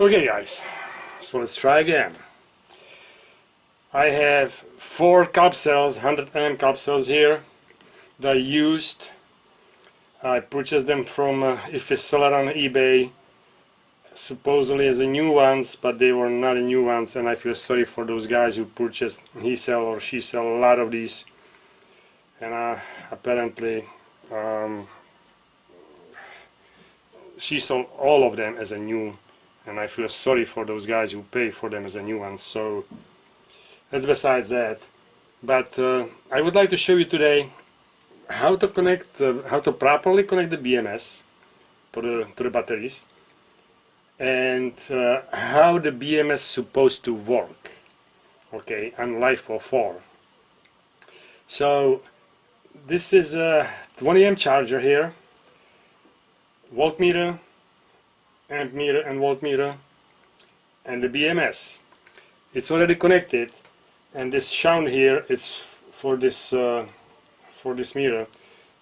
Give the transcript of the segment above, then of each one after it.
Okay guys, so let's try again. I have 4 capsules, 100 ml capsules here that I used. I purchased them from if a seller on eBay, supposedly as a new ones, but they were not a new ones, and I feel sorry for those guys who purchased, he sell or she sell a lot of these, and apparently she sold all of them as a new, and I feel sorry for those guys who pay for them as a new ones. So that's besides that. But I would like to show you today how to connect, how to properly connect the BMS to the batteries, and how the BMS is supposed to work, okay, on LiFePo4. So this is a 20 amp charger here, voltmeter, amp meter and voltmeter, and the BMS. It's already connected, and this sound here is for this meter,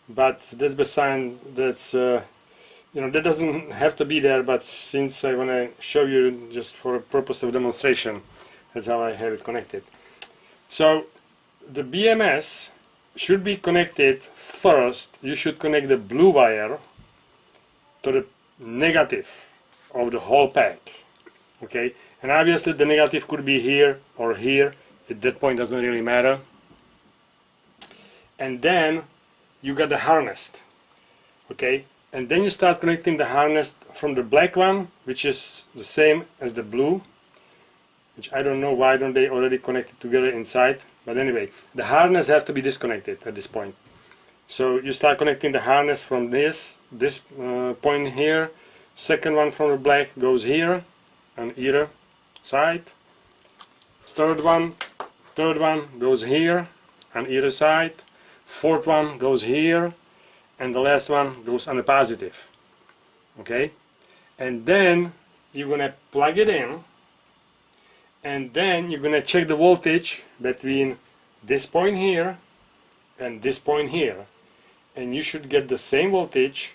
but that's beside, that's you know, that doesn't have to be there, but since I want to show you just for a purpose of demonstration, that's how I have it connected. So the BMS should be connected first. You should connect the blue wire to the negative of the whole pack, okay? And obviously the negative could be here or here. At that point doesn't really matter. And then you got the harness, okay? And then you start connecting the harness from the black one, which is the same as the blue, which I don't know why don't they already connect it together inside. But anyway, the harness have to be disconnected at this point. So you start connecting the harness from this point here. Second one from the black goes here on either side. Third one goes here on either side. Fourth one goes here, and the last one goes on the positive. Okay, and then you're gonna plug it in, and then you're gonna check the voltage between this point here and this point here, and you should get the same voltage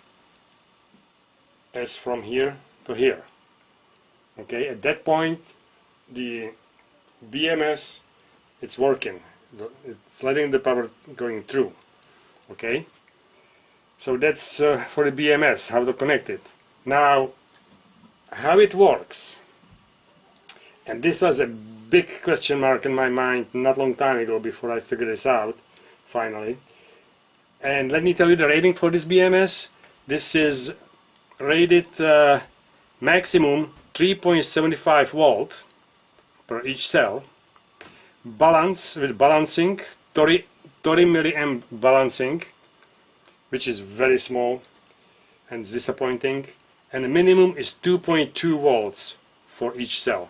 as from here to here. Okay, at that point the BMS is working, it's letting the power going through. Okay, so that's for the BMS, how to connect it. Now, how it works, and this was a big question mark in my mind not long time ago before I figured this out finally. And let me tell you the rating for this BMS. This is rated maximum 3.75 volt per each cell. Balance with balancing 30 milliamp balancing, which is very small and disappointing, and the minimum is 2.2 volts for each cell,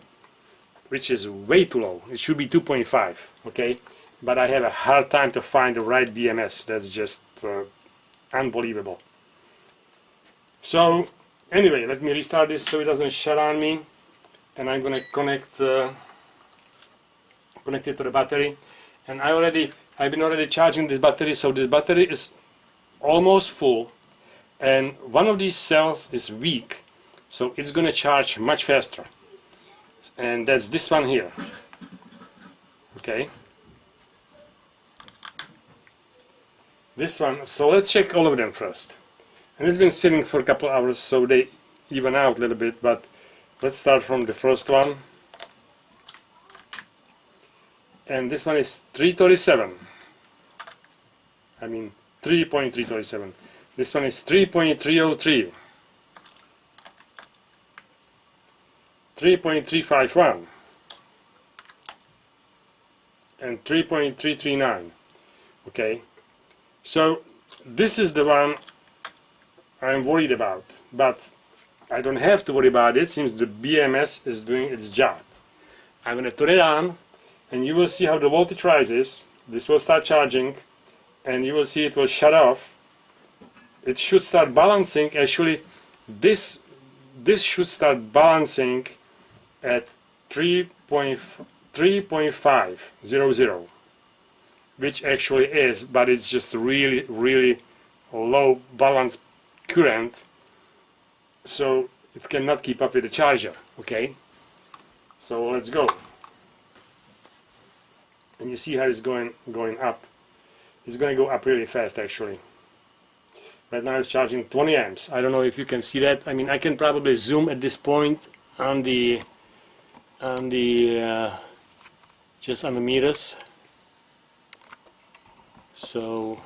which is way too low. It should be 2.5, okay, but I have a hard time to find the right BMS. That's just unbelievable. So anyway, let me restart this so it doesn't shut on me, and I'm gonna connect it to the battery. And I've been already charging this battery, so this battery is almost full, and one of these cells is weak, so it's gonna charge much faster, and that's this one here. Okay, this one. So let's check all of them first, and it's been sitting for a couple hours, so they even out a little bit, but let's start from the first one. And this one is 337. I mean 3.337. This one is 3.303. 3.351. And 3.339. Okay. So this is the one I'm worried about. But I don't have to worry about it since the BMS is doing its job. I'm going to turn it on, and you will see how the voltage rises. This will start charging, and you will see it will shut off. It should start balancing. Actually, this should start balancing at 3.500, which actually is, but it's just really low balance current. So it cannot keep up with the charger. Okay, so let's go. And you see how it's going up. It's going to go up really fast actually. Right now it's charging 20 amps. I don't know if you can see that. I mean, I can probably zoom at this point on the just on the meters. So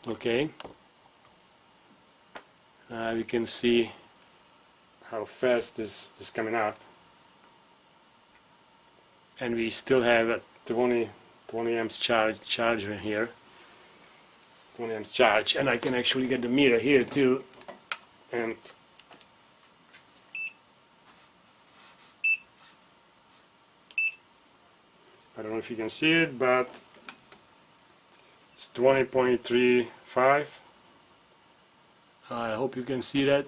okay, we can see how fast this is coming up, and we still have a 20 amps charger here, 20 amps charge, and I can actually get the meter here too, and I don't know if you can see it, but it's 20.35. I hope you can see that.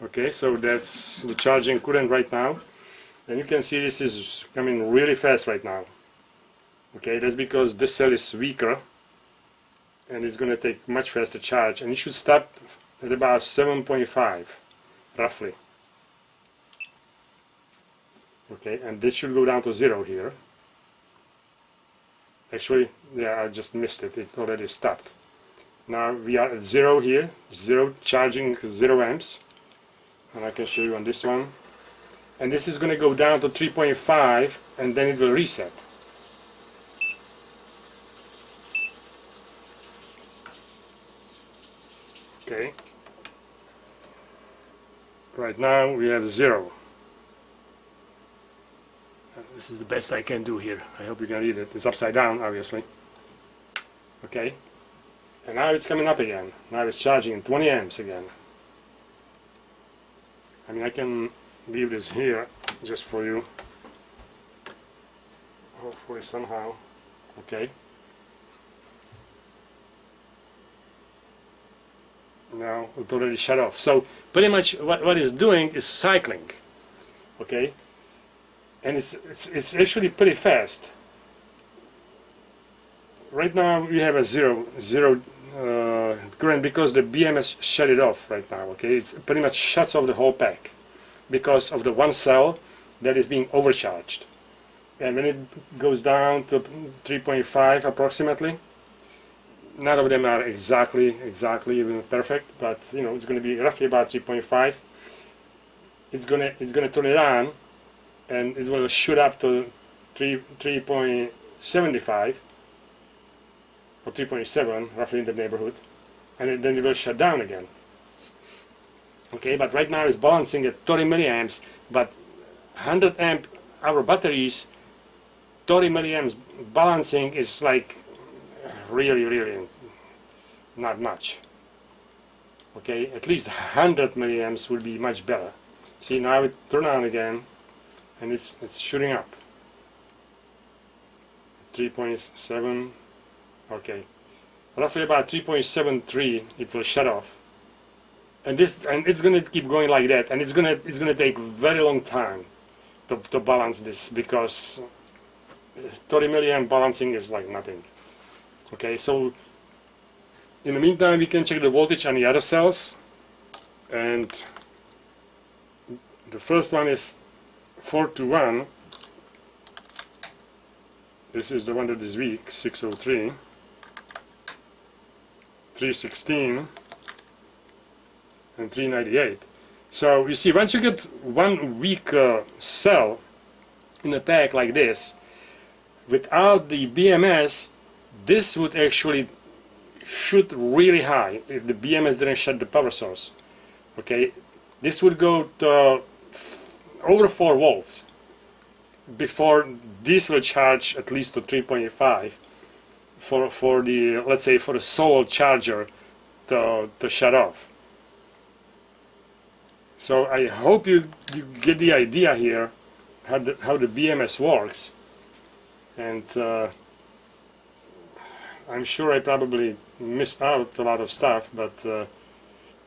Okay, so that's the charging current right now, and you can see this is coming really fast right now. Okay, that's because this cell is weaker and it's going to take much faster charge, and it should stop at about 7.5 roughly. Okay, and this should go down to 0 here. Actually, yeah, I just missed it. It already stopped. Now we are at 0 here, 0 charging 0 amps, and I can show you on this one. And this is going to go down to 3.5, and then it will reset. Okay. Right now we have 0. This is the best I can do here. I hope you can read it. It's upside down, obviously. Okay. And now it's coming up again. Now it's charging 20 amps again. I mean, I can leave this here just for you. Hopefully somehow. Okay. Now it already shut off. So pretty much what it's doing is cycling. Okay. And it's actually pretty fast. Right now we have a zero current because the BMS shut it off right now. Okay, it pretty much shuts off the whole pack because of the one cell that is being overcharged. And when it goes down to 3.5 approximately, none of them are exactly even perfect, but you know, it's going to be roughly about 3.5. It's gonna turn it on, and it will shoot up to 3.75 or 3.7, roughly in the neighborhood, and then it will shut down again. Okay, but right now it's balancing at 30 milliamps, but 100 amp hour batteries, 30 milliamps balancing is like really not much. Okay, at least 100 milliamps would be much better. See, now it turned on again, and it's shooting up. 3.7. Okay, roughly about 3.73. It will shut off, and it's going to keep going like that, and it's going to take very long time to balance this, because 30 milliamp balancing is like nothing. Okay, so in the meantime we can check the voltage on the other cells, and the first one is 421. This is the one that is weak, 603, 316, and 398. So you see, once you get one weak cell in a pack like this, without the BMS, this would actually shoot really high if the BMS didn't shut the power source. Okay, this would go to over 4 volts before this will charge at least to 3.5 for the, let's say, for a solo charger to shut off. So I hope you get the idea here how the BMS works, and I'm sure I probably missed out a lot of stuff, but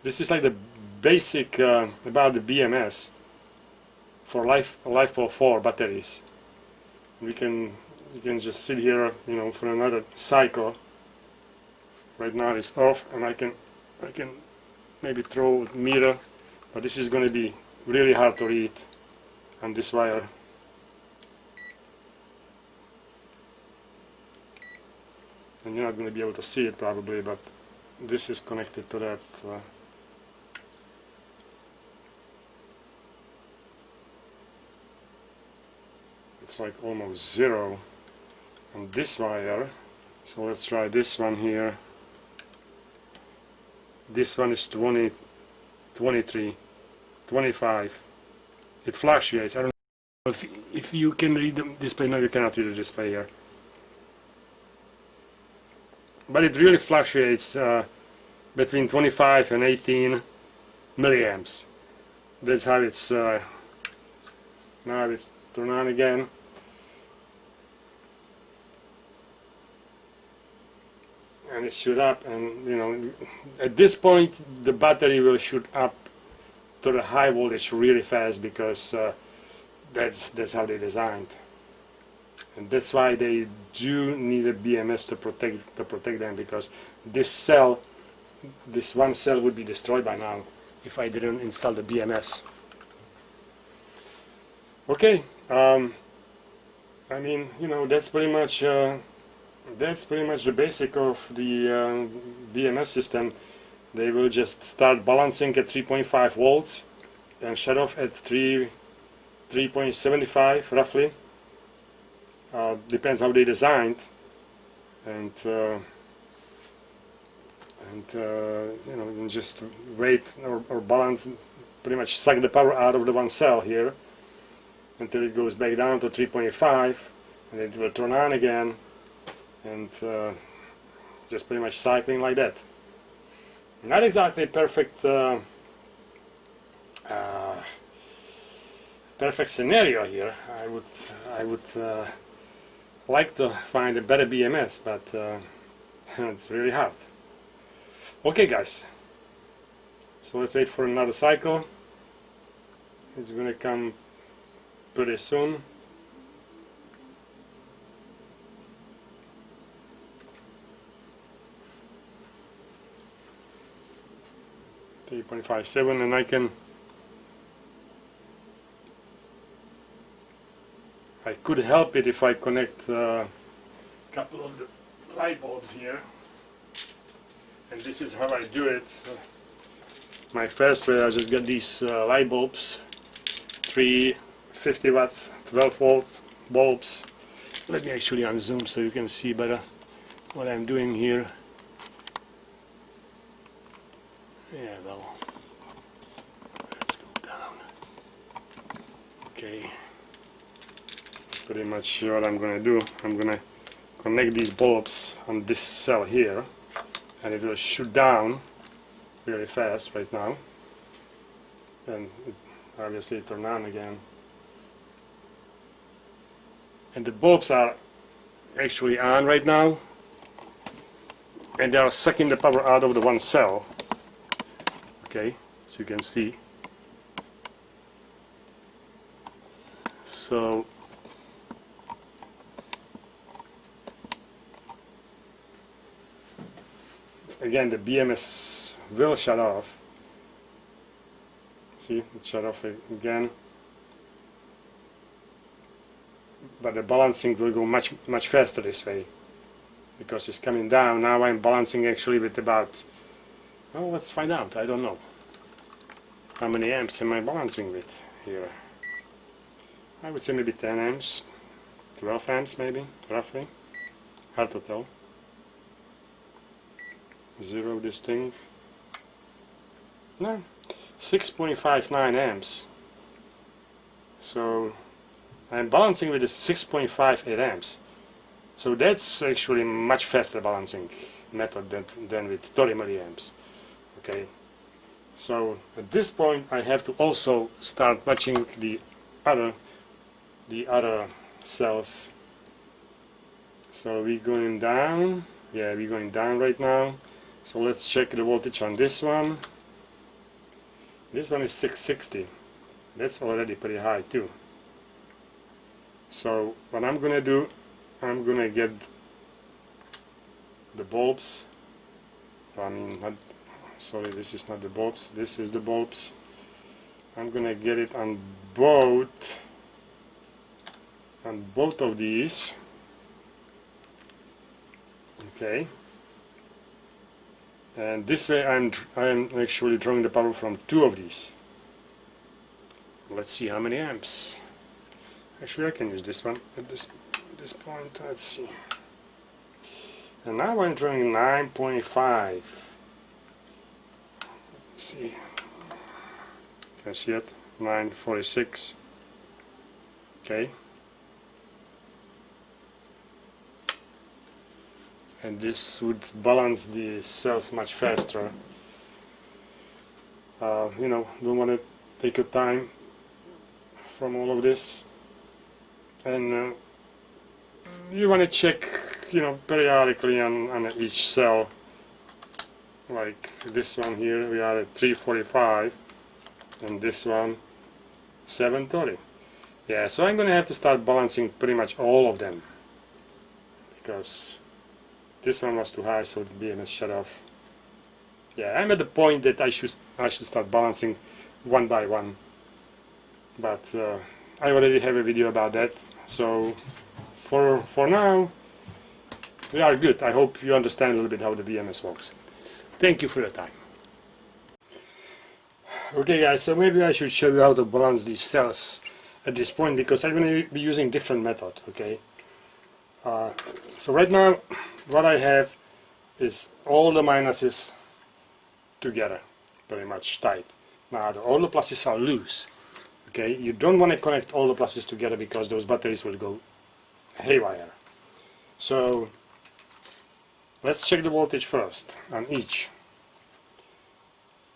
this is like the basic about the BMS for LiFePo4 batteries. We can you can just sit here, you know, for another cycle. Right now it's off, and I can maybe throw a meter, but this is going to be really hard to read on this wire. And you're not going to be able to see it probably, but this is connected to that. It's like almost zero on this wire. So let's try this one here. This one is 20, 23, 25. It fluctuates. I don't know if you can read the display. No, you cannot read the display here. But it really fluctuates between 25 and 18 milliamps. That's how it's now it's turned on again. And it shoot up, and you know, at this point the battery will shoot up to the high voltage really fast, because that's how they designed, and that's why they do need a BMS to protect them, because this one cell would be destroyed by now if I didn't install the BMS. Okay, I mean, you know, that's pretty much the basic of the BMS system. They will just start balancing at 3.5 volts and shut off at 3.75 roughly. Depends how they designed, and you know, just wait or balance, pretty much suck the power out of the one cell here until it goes back down to 3.5, and it will turn on again. And just pretty much cycling like that. Not exactly perfect perfect scenario here. I would like to find a better BMS, but it's really hard. Okay, guys. So let's wait for another cycle. It's gonna come pretty soon. 3.57, and I could help it if I connect a couple of the light bulbs here, and this is how I do it. My first way, I just got these light bulbs, 3 50 watt 12 volt bulbs. Let me actually unzoom so you can see better what I'm doing here. Yeah, well, let's go down. Okay, pretty much what I'm gonna do. I'm gonna connect these bulbs on this cell here, and it will shoot down really fast right now, and it obviously turn on again. And the bulbs are actually on right now, and they are sucking the power out of the one cell. Okay, so you can see. So again, the BMS will shut off. See, it shut off again. But the balancing will go much faster this way, because it's coming down. Now I'm balancing actually with about, well, let's find out. I don't know how many amps am I balancing with here. I would say maybe 10 amps, 12 amps maybe, roughly. Hard to tell. Zero this thing. No, 6.59 amps. So I'm balancing with the 6.58 amps. So that's actually much faster balancing method than with 30 milliamps. Okay. So at this point I have to also start watching the other cells. So we're going down. Yeah, we're going down right now. So let's check the voltage on this one. This one is 660. That's already pretty high too. So what I'm gonna do, I'm gonna get the bulbs. I mean, not, sorry, this is not the bulbs, this is the bulbs. I'm gonna get it on both of these. Okay, and this way I'm actually drawing the power from two of these. Let's see how many amps. Actually, I can use this one at this point. Let's see. And now I'm drawing 9.5. See, can you see it? 946. Okay. And this would balance the cells much faster. You know, don't want to take your time from all of this, and you want to check, you know, periodically on each cell. Like this one here, we are at 345, and this one 730. Yeah, so I'm gonna have to start balancing pretty much all of them, because this one was too high, so the BMS shut off. Yeah, I'm at the point that I should start balancing one by one, but I already have a video about that. So for now, we are good. I hope you understand a little bit how the BMS works. Thank you for your time. Okay guys, so maybe I should show you how to balance these cells at this point, because I'm going to be using different method. Okay. So right now what I have is all the minuses together, pretty much tight. Now all the pluses are loose. Okay, you don't want to connect all the pluses together because those batteries will go haywire. So let's check the voltage first on each.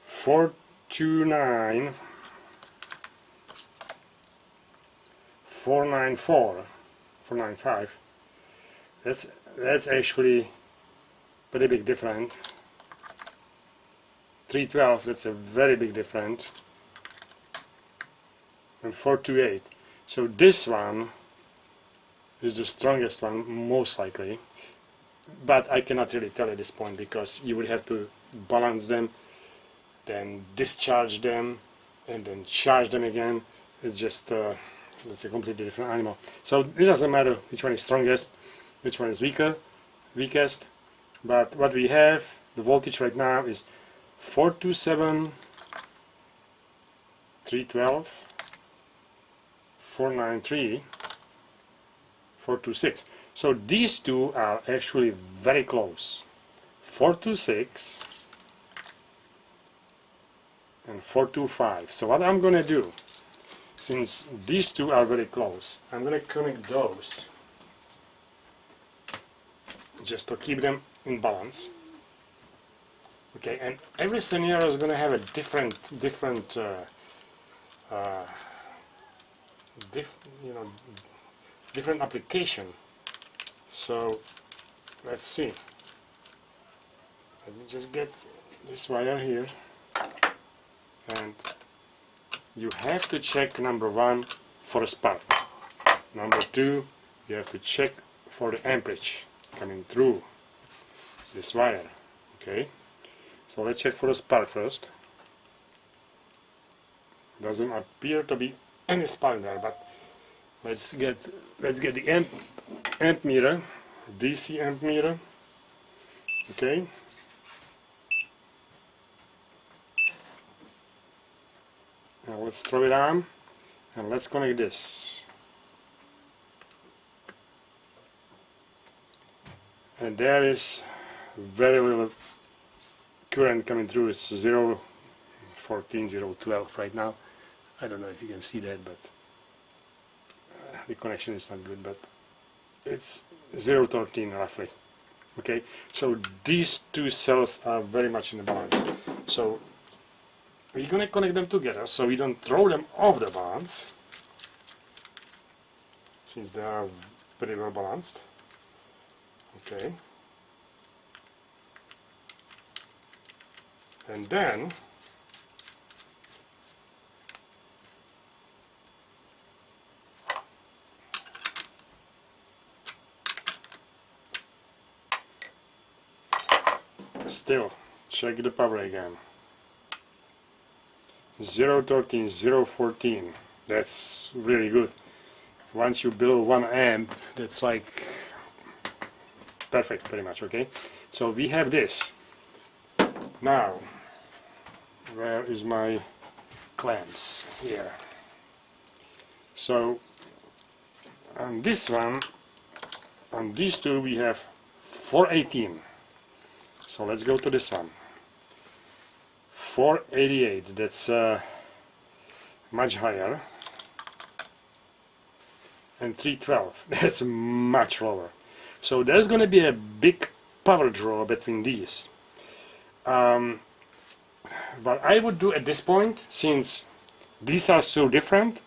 429, 494, 495. That's actually pretty big difference. 312, that's a very big difference. And 428. So this one is the strongest one, most likely. But I cannot really tell at this point, because you will have to balance them, then discharge them, and then charge them again. It's just it's a completely different animal. So it doesn't matter which one is strongest, which one is weakest. But what we have, the voltage right now is 427, 312, 493, 426. So these two are actually very close. 426 and 425. So what I'm going to do, since these two are very close, I'm going to connect those just to keep them in balance. Okay, and every scenario is going to have a different application. So let's see. Let me just get this wire here, and you have to check, number one, for a spark. Number two, you have to check for the amperage coming through this wire. Okay, so let's check for a spark first. Doesn't appear to be any spark there, but let's get the amp meter, DC amp meter. Okay. Now let's throw it on, and let's connect this. And there is very little current coming through. It's 0.14, 0.12 right now. I don't know if you can see that, but the connection is not good, but it's 0.13 roughly. Okay, so these two cells are very much in the balance. So we're going to connect them together so we don't throw them off the balance, since they are pretty well balanced. Okay, and then Still, check the power again. 0.13, 0.14. That's really good. Once you below 1 amp, that's like perfect, pretty much. Okay, so we have this. Now, where is my clamps? Here. So on this one, on these two, we have 418. So let's go to this one. 488. That's much higher. And 312. That's much lower. So there's going to be a big power draw between these. What I would do at this point, since these are so different,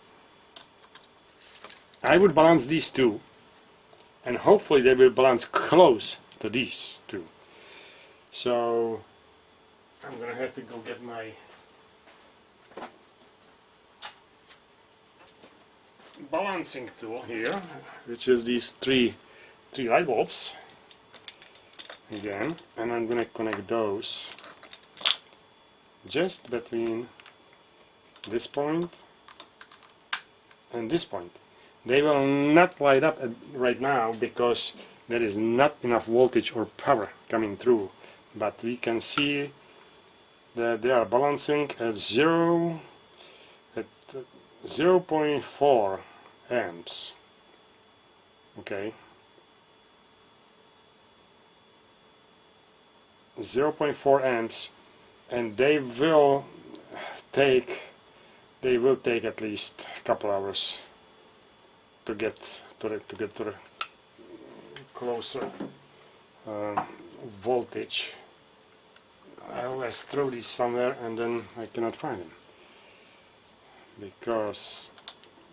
I would balance these two, and hopefully they will balance close to these two. So I'm gonna have to go get my balancing tool here, which is these three light bulbs again, and I'm gonna connect those just between this point and this point. They will not light up right now because there is not enough voltage or power coming through, but we can see that they are balancing at 0.4 amps. Okay, 0.4 amps, and they will take at least a couple hours to get to the closer voltage. I always throw these somewhere and then I cannot find them because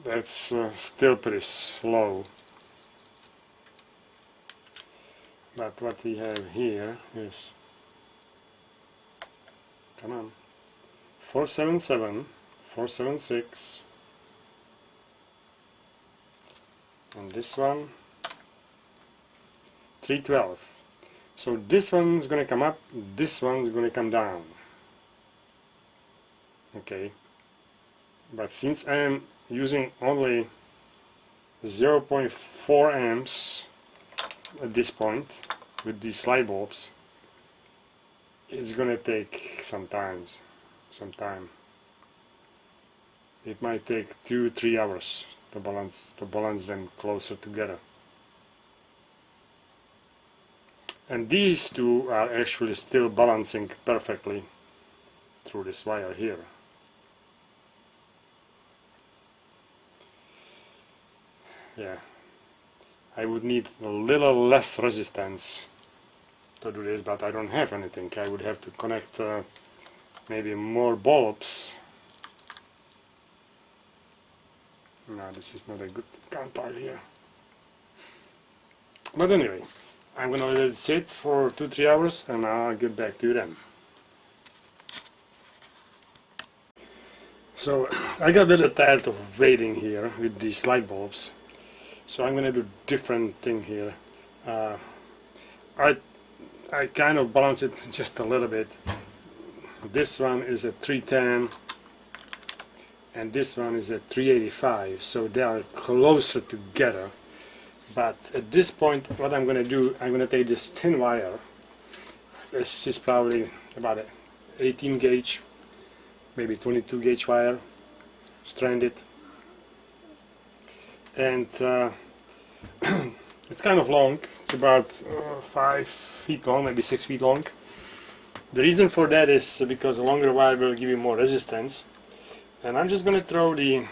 that's still pretty slow. But what we have here is, come on, 477, 476, and this one 312. So this one's gonna come up, this one's gonna come down. Okay, but since I am using only 0.4 amps at this point with these light bulbs, it's gonna take some time. It might take 2-3 hours to balance them closer together. And these two are actually still balancing perfectly through this wire here. Yeah, I would need a little less resistance to do this, but I don't have anything. I would have to connect maybe more bulbs. No, this is not a good contile here. But anyway, I'm gonna let it sit for 2-3 hours and I'll get back to you then. So I got a little tired of waiting here with these light bulbs, so I'm gonna do different thing here. I kind of balance it just a little bit. This one is at 310 and this one is at 385, so they are closer together. But at this point, what I'm going to do, I'm going to take this thin wire. This is probably about an 18 gauge, maybe 22 gauge wire, strand it, and it's kind of long. It's about 5 feet long, maybe 6 feet long. The reason for that is because a longer wire will give you more resistance. And I'm just going to throw the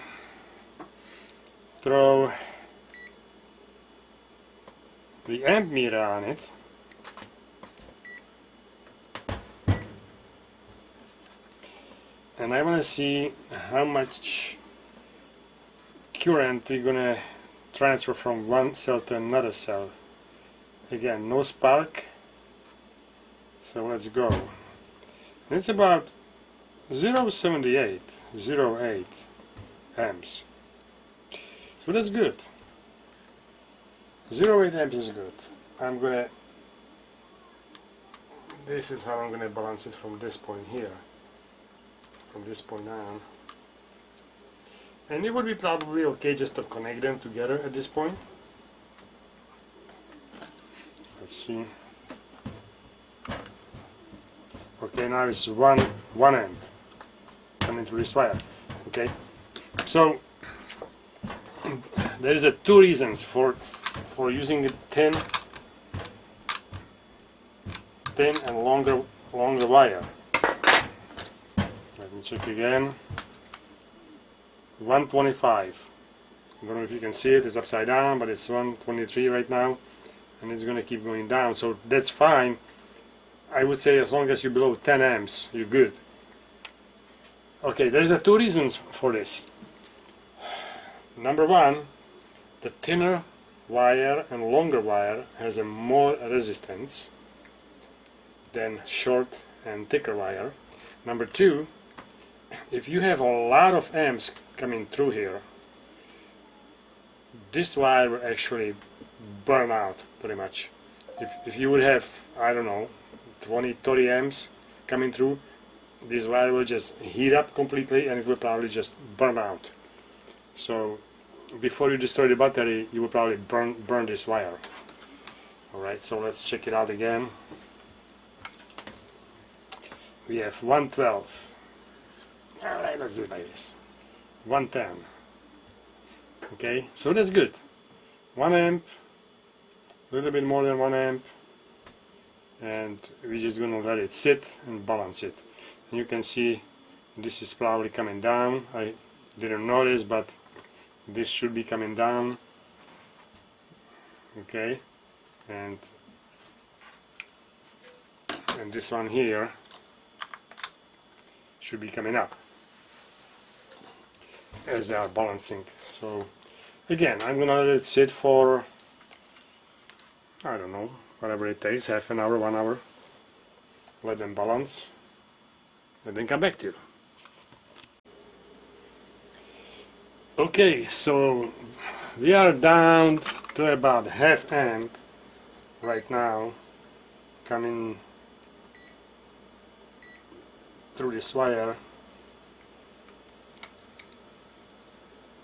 amp meter on it, and I want to see how much current we're going to transfer from one cell to another cell. Again, no spark, so let's go. And it's about 0.7808 amps, so that's good. 0.8 amps is good. this is how I'm going to balance it from this point here, from this point on. And it would be probably okay just to connect them together at this point. Let's see. Okay, now it's one amp coming through this wire. Okay, so there is two reasons for using the thin and longer wire. Let me check again. 125. I don't know if you can see it. It's upside down, but it's 123 right now, and it's gonna keep going down. So that's fine. I would say as long as you're below 10 amps, you're good. Okay, there's two reasons for this. Number one, the thinner wire and longer wire has a more resistance than short and thicker wire. Number two, if you have a lot of amps coming through here, this wire will actually burn out pretty much. If you would have, I don't know, 20-30 amps coming through, this wire will just heat up completely and it will probably just burn out. So before you destroy the battery, you will probably burn this wire. Alright, so let's check it out again. We have 112. Alright, let's do it like this. 110. Okay, so that's good. 1 amp, a little bit more than 1 amp, and we're just gonna let it sit and balance it. And you can see this is probably coming down. I didn't notice, but this should be coming down. Okay, and this one here should be coming up as they are balancing. So again, I'm gonna let it sit for, I don't know, whatever it takes, half an hour, 1 hour. Let them balance and then come back to you. Okay, so we are down to about half amp right now coming through this wire.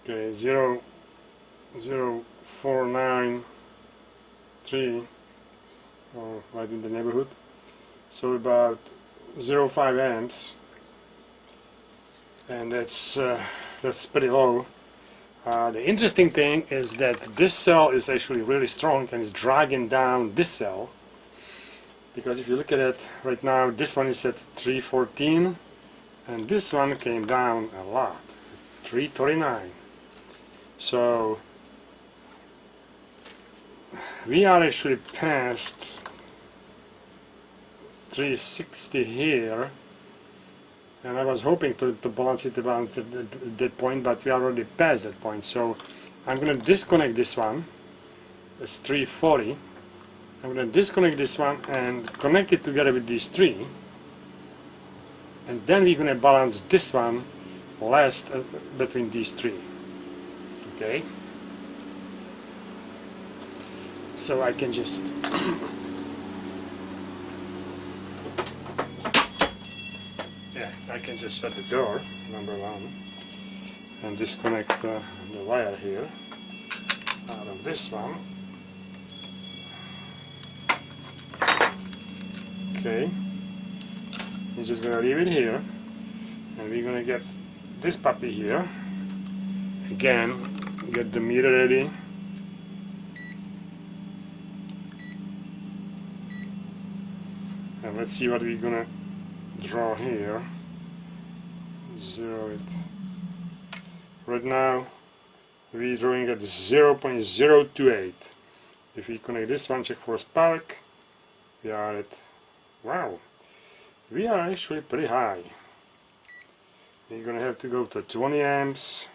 Okay, 0.0493, or right in the neighborhood. So about 0.5 amps, and that's pretty low. The interesting thing is that this cell is actually really strong and is dragging down this cell, because if you look at it right now, this one is at 314 and this one came down a lot, 339. So we are actually past 360 here, and I was hoping to balance it around that point, but we are already past that point. So I'm going to disconnect this one. It's 340. I'm going to disconnect this one and connect it together with these three, and then we're going to balance this one last between these three. Okay, so I can just I can just shut the door, number one, and disconnect the wire here out of this one. Okay, we're just gonna leave it here, and we're gonna get this puppy here again, get the meter ready. And let's see what we're gonna draw here. Zero it. Right now we're drawing at 0.028. If we connect this one, check for spark, we are at, wow, we are actually pretty high. We're gonna have to go to 20 amps.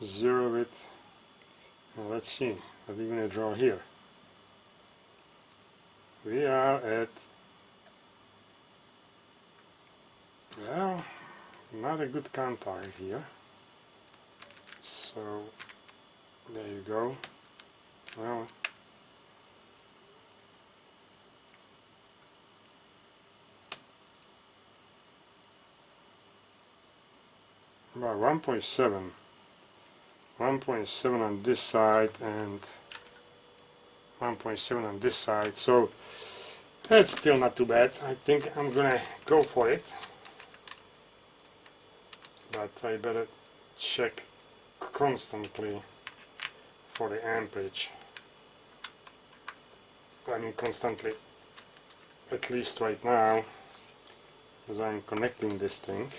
Zero it. Well, let's see what we're gonna draw here. We are at, well, not a good contact here. So there you go. Well, about 1.7. 1.7 on this side and 1.7 on this side, so that's still not too bad. I think I'm gonna go for it, but I better check constantly for the amperage. I mean constantly, at least right now, as I'm connecting this thing.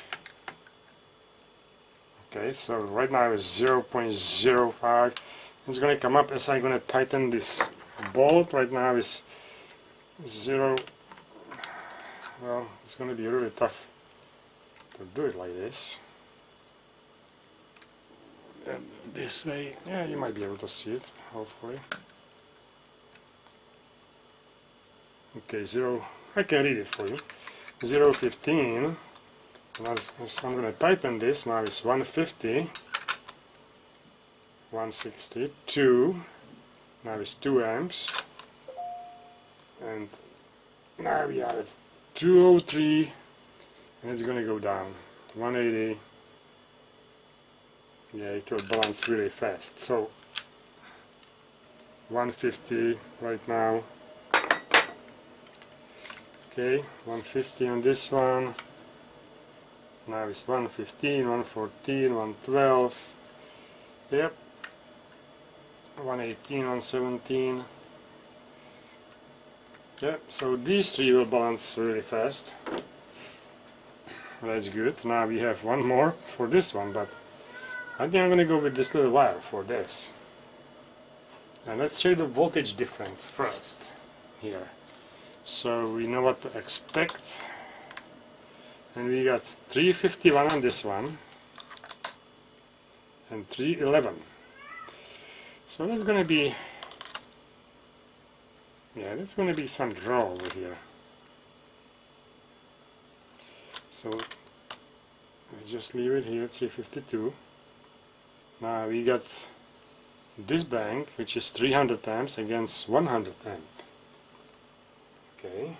Okay, so right now is 0.05. It's going to come up as I'm going to tighten this bolt. Right now is 0. Well, it's going to be really tough to do it like this. And this way, yeah, you might be able to see it, hopefully. Okay, 0, I can read it for you. 0.15. As I'm going to tighten this, now it's 150, 160, 2, now it's 2 amps, and now we are at 203, and it's going to go down, 180, yeah, it will balance really fast, so 150 right now, okay, 150 on this one. Now it's 115, 114, 112, yep, 118, 117, yep, so these three will balance really fast. That's good. Now we have one more for this one, but I think I'm going to go with this little wire for this. And let's check the voltage difference first here, so we know what to expect. And we got 351 on this one and 311. So that's going to be, yeah, that's going to be some draw over here. So let's just leave it here, 352. Now we got this bank, which is 300 amps against 100 amp. Okay.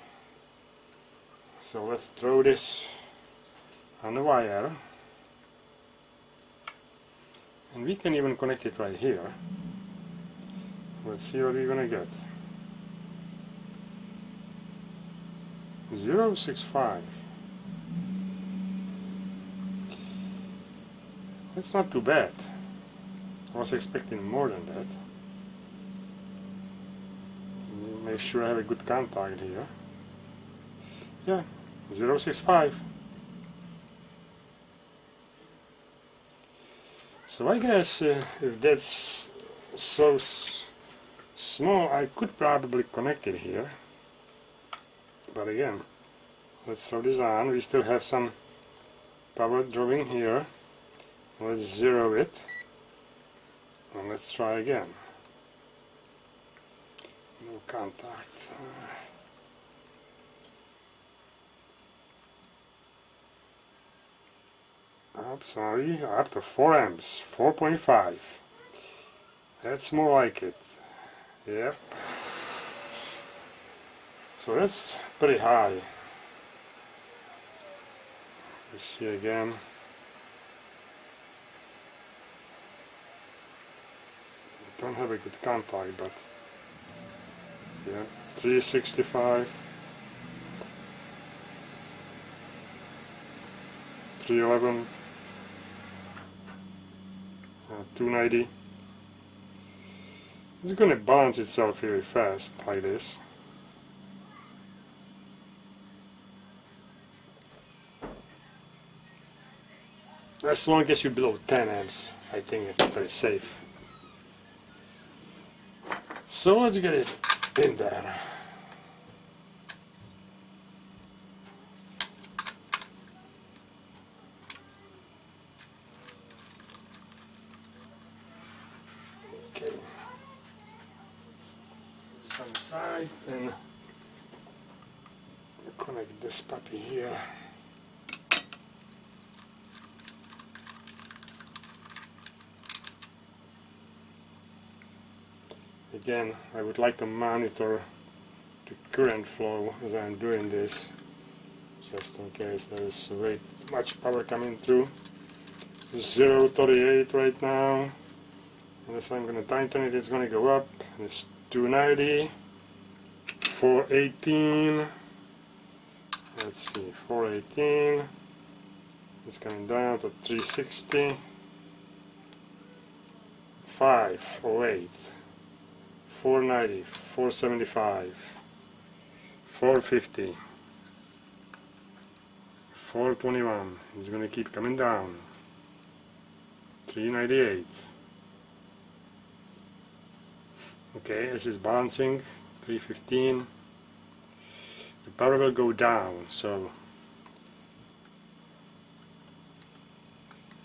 So let's throw this on the wire, and we can even connect it right here. Let's see what we're gonna get. 0.65. That's not too bad. I was expecting more than that. Make sure I have a good contact here. Yeah, 0.65. So I guess if that's so small, I could probably connect it here. But again, let's throw this on. We still have some power drawing here. Let's zero it. And let's try again. No contact. Sorry, up to 4 amps, 4.5. That's more like it. Yep. So that's pretty high. Let's see again. Don't have a good contact, but yeah, 365, 311. 290. It's going to balance itself really fast like this. As long as you're below 10 amps, I think it's pretty safe. So let's get it in there. Okay, let's put this on the side and connect this puppy here. Again, I would like to monitor the current flow as I'm doing this, just in case there is way too much power coming through. 0.38 right now. Unless I'm going to tighten it, it's going to go up. It's 290, 418. Let's see, 418. It's coming down to 360, 508, 490, 475, 450, 421. It's going to keep coming down. 398. Okay, this is balancing. 315. The power will go down, so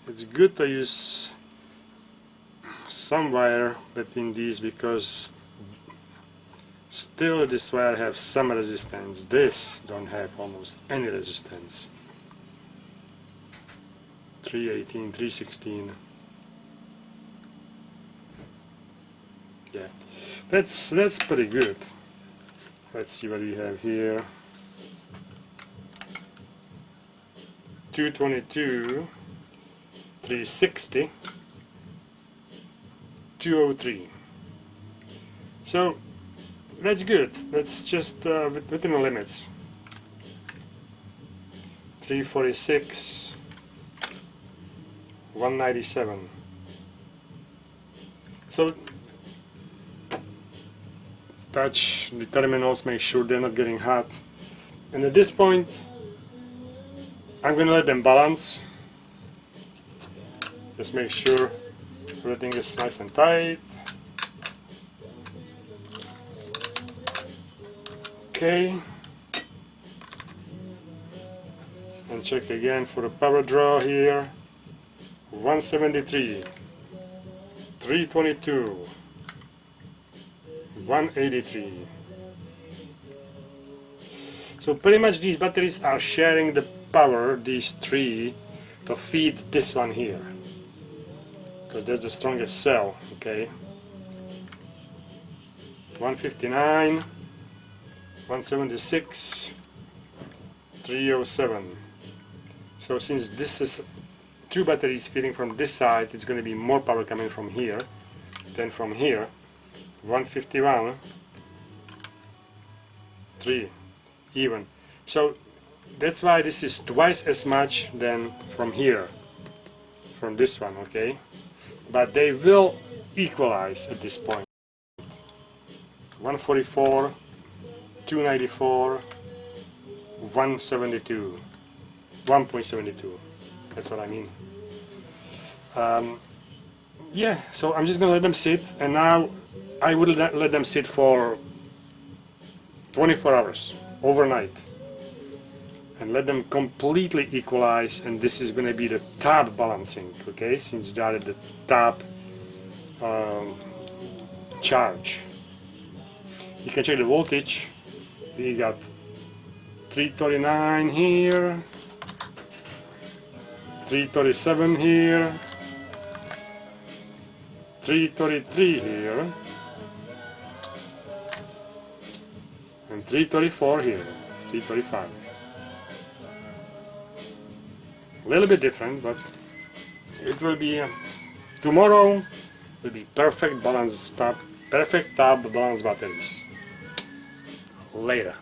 it's good to use some wire between these, because still this wire has some resistance. This don't have almost any resistance. 318, 316. Yeah, that's pretty good. Let's see what we have here. 222, 360, 203. So that's good. That's just within the limits. 346, 197. So touch the terminals, make sure they're not getting hot. And at this point, I'm going to let them balance. Just make sure everything is nice and tight. Okay. And check again for the power draw here. 173, 322, 183. So pretty much these batteries are sharing the power, these three, to feed this one here, because that's the strongest cell. Okay, 159, 176, 307. So since this is two batteries feeding from this side, it's going to be more power coming from here than from here. 151, 3, even. So that's why this is twice as much than from here, from this one, okay? But they will equalize at this point. 144, 294, 172, 1.72. That's what I mean. Yeah, so I'm just gonna let them sit, and now I would let them sit for 24 hours, overnight, and let them completely equalize. And this is going to be the top balancing, okay, since they are at the top charge. You can check the voltage. We got 339 here, 337 here, 333 here, and 334 here, 335. A little bit different, but it will be tomorrow will be perfect top balance batteries. Later.